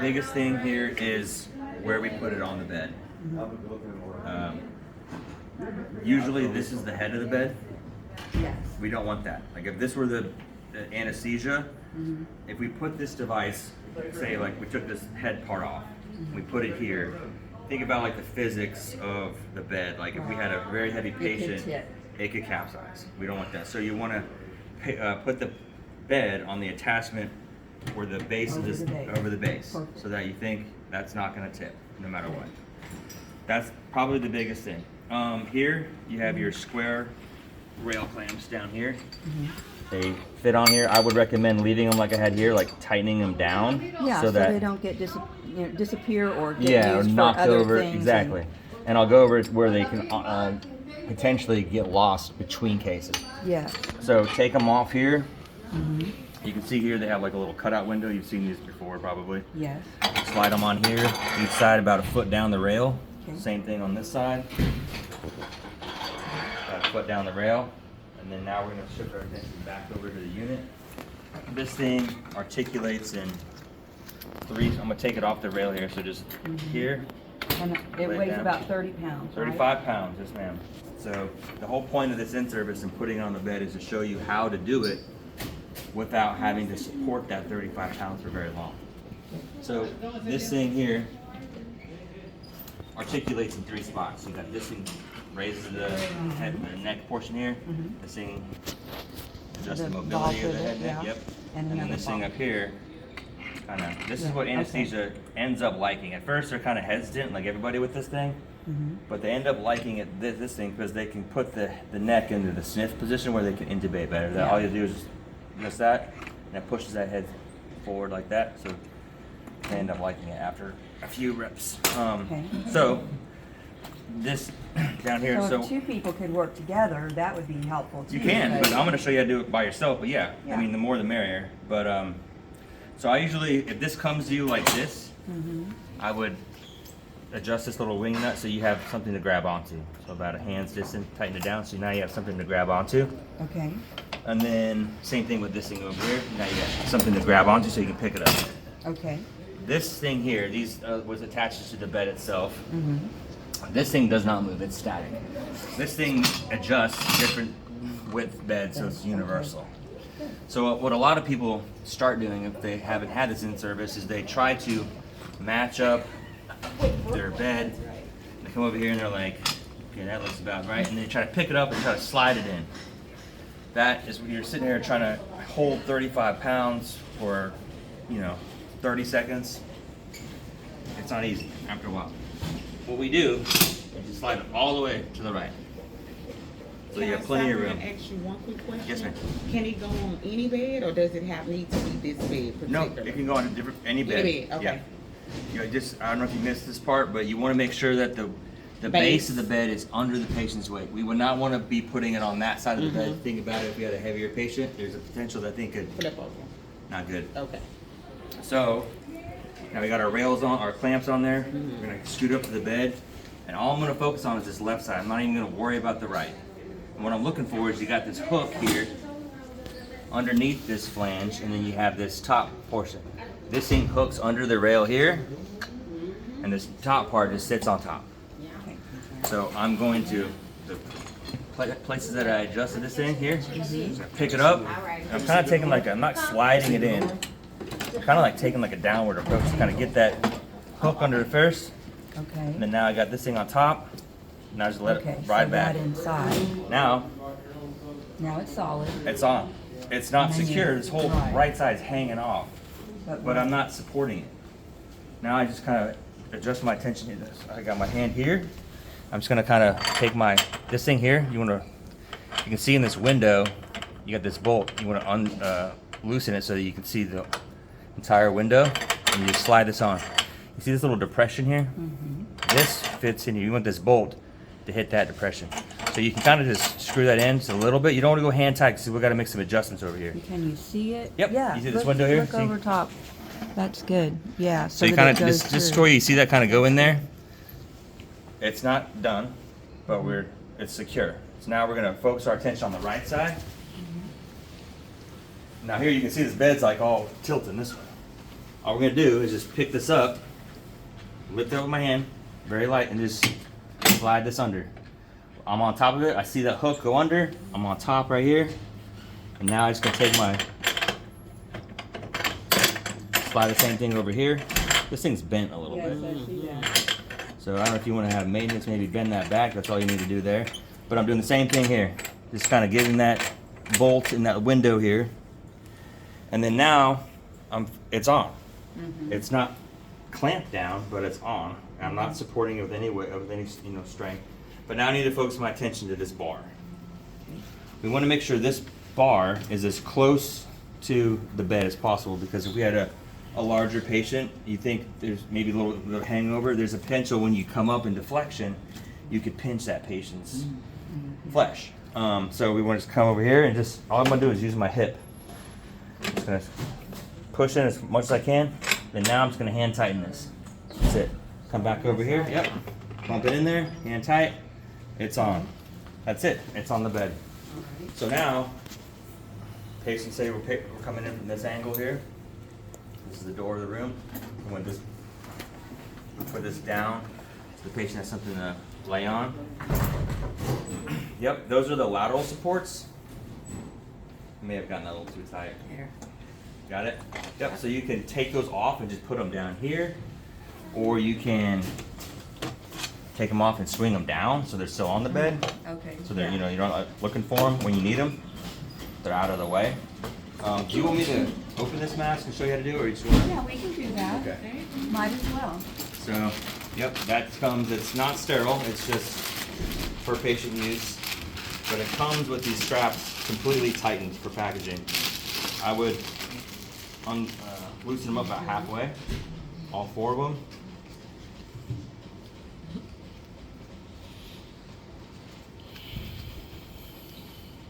biggest thing here is where we put it on the bed. Um, Usually this is the head of the bed. Yes. We don't want that. Like if this were the anesthesia, if we put this device, say like we took this head part off, we put it here, think about like the physics of the bed. Like if we had a very heavy patient, it could capsize. We don't want that. So you want to put the bed on the attachment where the base Over is the base. over the base, Perfect. so that you think that's not going to tip no matter what. That's probably the biggest thing. Here you have your square rail clamps down here. They fit on here. I would recommend leaving them like I had here, like tightening them down. Yeah, so that they don't get disappear or get yeah, or used for knocked other over. things. Exactly. And I'll go over it where they can potentially get lost between cases. Yeah. So take them off here. You can see here they have like a little cutout window. You've seen these before probably. Yes. Slide them on here, each side about a foot down the rail. Okay. Same thing on this side. About a foot down the rail. And then now we're going to shift our attention back over to the unit. This thing articulates in three. I'm going to take it off the rail here. So just here, And it Lay it weighs down. about 30 pounds. 35 pounds, yes ma'am. So the whole point of this in-service and putting it on the bed is to show you how to do it without having to support that 35 pounds for very long. So this thing here articulates in three spots. You got this thing raises the head, the neck portion here. This thing adjusts the The mobility ball of the head, pivot, yeah. yep. And And then another this thing ball. up here, kind of, this is Yeah, what okay. anesthesia ends up liking. At first they're kind of hesitant, like everybody with this thing. But they end up liking it, this thing, because they can put the neck into the sniff position where they can intubate better. That all you do is just that, and it pushes that head forward like that. So they end up liking it after a few reps. Okay. So this down here, So so if two people could work together, that would be helpful too. you can, but because- I'm gonna show you how to do it by yourself. But yeah, Yeah. I mean the more the merrier. But so I usually, if this comes to you like this, I would adjust this little wing nut so you have something to grab onto. So about a hand's distance, tighten it down so now you have something to grab onto. Okay. And then same thing with this thing over here. Now you got something to grab onto so you can pick it up. Okay. This thing here, these was attached to the bed itself. This thing does not move, it's static. This thing adjusts different width beds, so it's universal. So what a lot of people start doing if they haven't had this in service is they try to match up their bed. They come over here and they're like, okay, that looks about right. And they try to pick it up and try to slide it in. That is when you're sitting here trying to hold 35 pounds for, 30 seconds. It's not easy after a while. What we do is just slide it all the way to the right. So you have plenty of room. Can I ask you one quick question? Yes, ma'am. Can it go on any bed, or does it need to be this bed No, particularly? it can go on any bed. Any bed, okay. Yeah. I don't know if you missed this part, but you want to make sure that the base of the bed is under the patient's weight. We would not want to be putting it on that side of the bed. Think about it, if you had a heavier patient, there's a potential that thing could, Flip over. not good. Okay. So, now we got our rails on, our clamps on there. We're gonna scoot up to the bed, and all I'm gonna focus on is this left side. I'm not even gonna worry about the right. And what I'm looking for is you got this hook here underneath this flange, and then you have this top portion. This thing hooks under the rail here, and this top part just sits on top. So I'm going to, the places that I adjusted this thing here, so I pick it up, and I'm kind of taking I'm not sliding it in. I'm kind of like taking like a downward approach to kind of get that hook under the first, Okay. and then now I got this thing on top, and I just let Okay. it ride so back. that inside. Now, Now it's solid. it's on. It's not And then secure, you- this whole right side's hanging off, but I'm not supporting it. Now I just kind of adjust my attention to this. I got my hand here. I'm just gonna kind of take this thing here. You can see in this window, you got this bolt. You want to loosen it so that you can see the entire window, and you just slide this on. You see this little depression here? This fits in here. You want this bolt to hit that depression. So you can kind of just screw that in just a little bit. You don't want to go hand tight because we've got to make some adjustments over here. Can you see it? Yep. Yeah. You see this look- window here? Look See? over top. That's good. Yeah. So you that kind it of goes just through. you see that kind of go in there. It's not done, but it's secure. So now we're gonna focus our attention on the right side. Now here you can see this bed's like all tilting this way. All we're gonna do is just pick this up, lift it with my hand, very light, and just slide this under. I'm on top of it. I see that hook go under. I'm on top right here. And now I'm just gonna take my, slide the same thing over here. This thing's bent a little bit. I see that. So I don't know if you want to have maintenance, maybe bend that back. That's all you need to do there. But I'm doing the same thing here. Just kind of getting that bolt in that window here. And then now, it's on. It's not clamped down, but it's on. I'm not supporting it with any way, with any strength. But now I need to focus my attention to this bar. We want to make sure this bar is as close to the bed as possible, because if we had a larger patient, you think there's maybe a little hangover, there's a potential when you come up in deflection, you could pinch that patient's flesh. So we want to come over here and just, all I'm going to do is use my hip. Just going to push in as much as I can. Then now I'm just going to hand tighten this. That's it. Come back over here. Yep. Bump it in there. Hand tight. It's on. That's it. It's on the bed. So now, patients say we're coming in from this angle here. This is the door of the room. I'm going to just put this down so the patient has something to lay on. Yep, those are the lateral supports. I may have gotten that a little too tight. Here. Got it? Yep, so you can take those off and just put them down here, or you can take them off and swing them down so they're still on the bed. Okay. So they're, you're not looking for them when you need them. They're out of the way. Do you want me to open this mask and show you how to do it, or you just want to? Yeah, we can do that. Okay. Might as well. So, yep, that comes, it's not sterile, it's just for patient use. But it comes with these straps completely tightened for packaging. I would loosen them up about halfway, all 4 of them.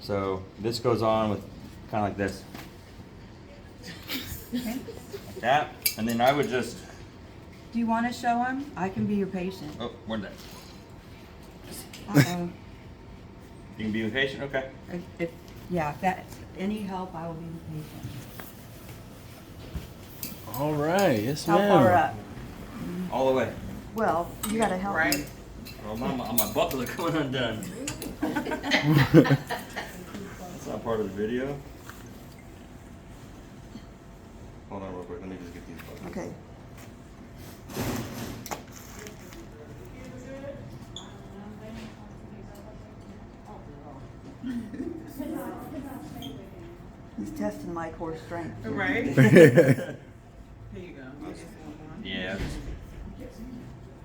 So this goes on with kind of like this. Okay. Like that. And then I would just, Do you want to show him? I can be your patient. oh, where'd that? Uh-oh. You can be a patient? Okay. if that's any help, I will be the patient. All right, yes, How ma'am. far up? All the way. Well, you gotta help me. Right. Well, my buckle are going undone. That's not part of the video. Hold on real quick, let me just get these buckles. Okay. He's testing my core strength. Right. Here you go. Get this one on. Yeah, just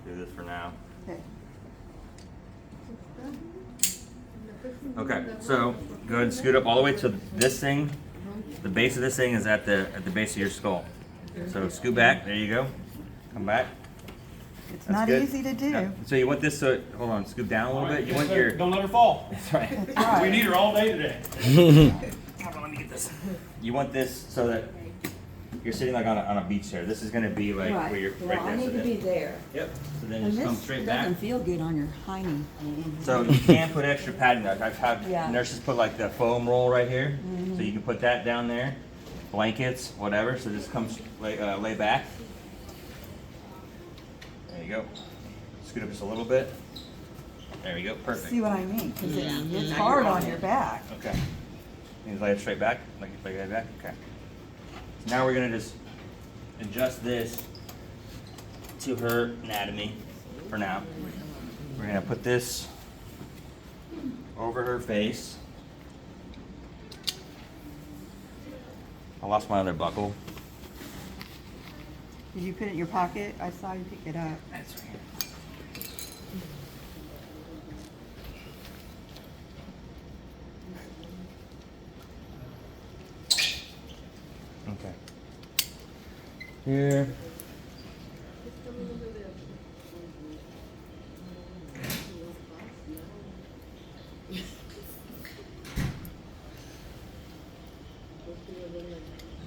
do this for now. Okay. Okay, so go ahead and scoot up all the way to this thing. The base of this thing is at the base of your skull. So scoot back. There you go. Come back. It's That's not good. easy to do. Yeah. So you want this to hold on, scoot down a little bit. You want your. Don't let her fall. That's right. That's right. We need her all day today. Hold on, let me get this. You want this so that you're sitting like on a beach chair. This is going to be like where you're right there. So then- there. Yep. So then And just come this straight back. doesn't feel good on your hiney. So you can put extra padding there. I've had Yeah. nurses put like the foam roll right here, so you can put that down there, blankets, whatever. So just come lay back. There you go. Scoot up just a little bit. There you go. Perfect. See what I mean? 'Cause Yeah. it's Now hard you're on on your it. back. Okay. You lay it straight back, like that back. Okay. So now we're gonna just adjust this to her anatomy for now. We're gonna put this over her face. I lost my other buckle. Did you put it in your pocket? I saw you pick it up. That's right. Okay. Here.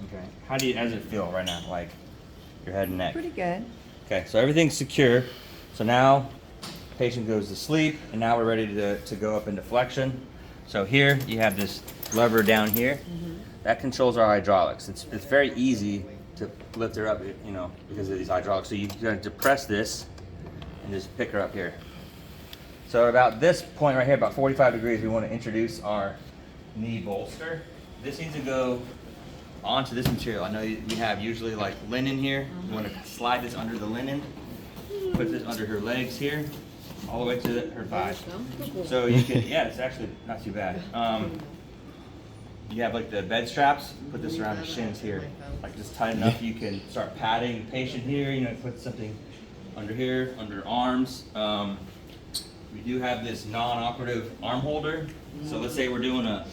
Okay. How does it feel right now? Like your head and neck? Pretty good. Okay, so everything's secure. So now patient goes to sleep, and now we're ready to go up into flexion. So here you have this lever down here that controls our hydraulics. It's very easy to lift her up, you know, because of these hydraulics. So you're going to depress this and just pick her up here. So about this point right here, about 45 degrees, we want to introduce our knee bolster. This needs to go onto this material. I know we have usually like linen here. You want to slide this under the linen, put this under her legs here, all the way to her thighs. So you can, yeah, it's actually not too bad. You have like the bed straps, put this around the shins here. Like just tight enough you can start patting the patient here, you know, put something under here, under arms. We do have this non-operative arm holder. So let's say we're doing a